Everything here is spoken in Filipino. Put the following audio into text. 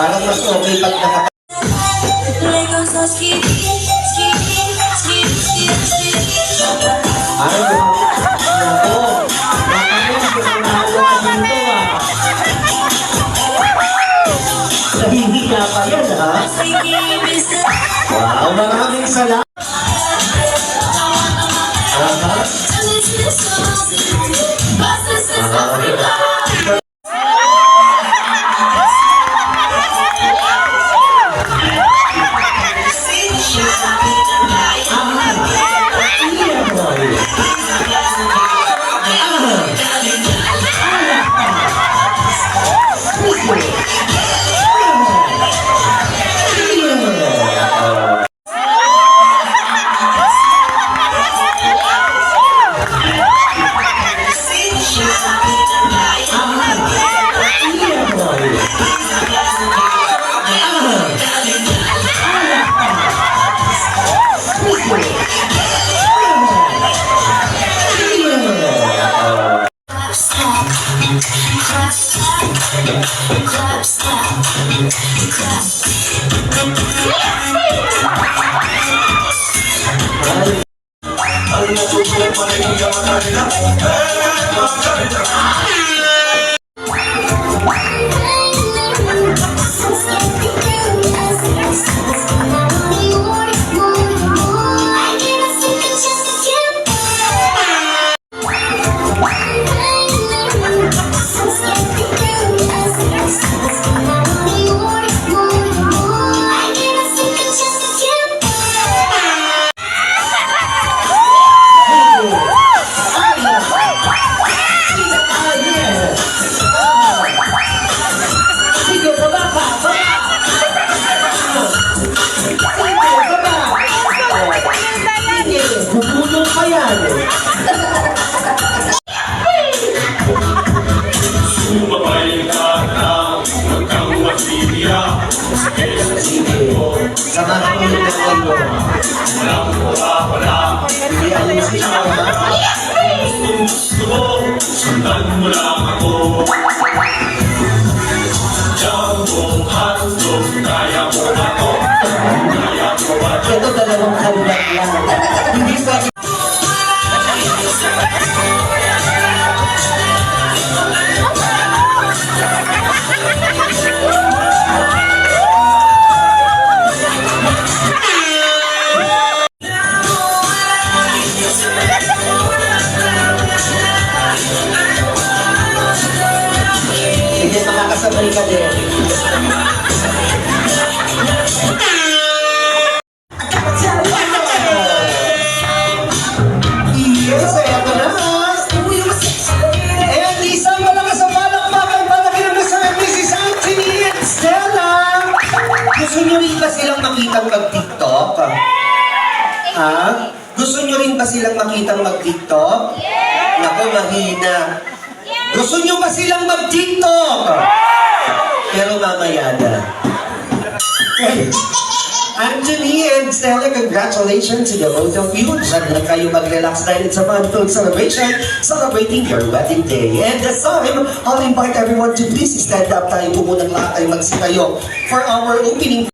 Parang mas okay pag nakatayo. Ay, ako. Nahihiya pa yan, ha? Wow, maraming salamat. Bubulong pa yan. Sumabay ka na, huwag kang masiya. Sa mga ulit ng mundo. Wala. Hindi ayusin mo na. Gusto mo, sundan mo lang ako. Jambong handog, kaya mo ba to? Kaya mo ba to? Ito dalawang halilan lang. Hindi pa. Hindi makakasabay ka din. Yes, eto na. And isang malakas ang palakpakan para kinabi sa Mrs. Anthony and Stella. Gusto nyo rin ba silang makitang mag-TikTok? Ha? Gusto nyo rin ba silang makitang mag-TikTok? Naku, mahina. Gusto nyo ba silang mag-TikTok? Pero mamaya na. Anthony and Stella, congratulations to the both of you. Diyan lang kayo mag-relax dahil it's a fun-filled celebration celebrating your wedding day. And this time, I'll invite everyone to please stand up. Tayo po munang lahat ay magsitayo for our opening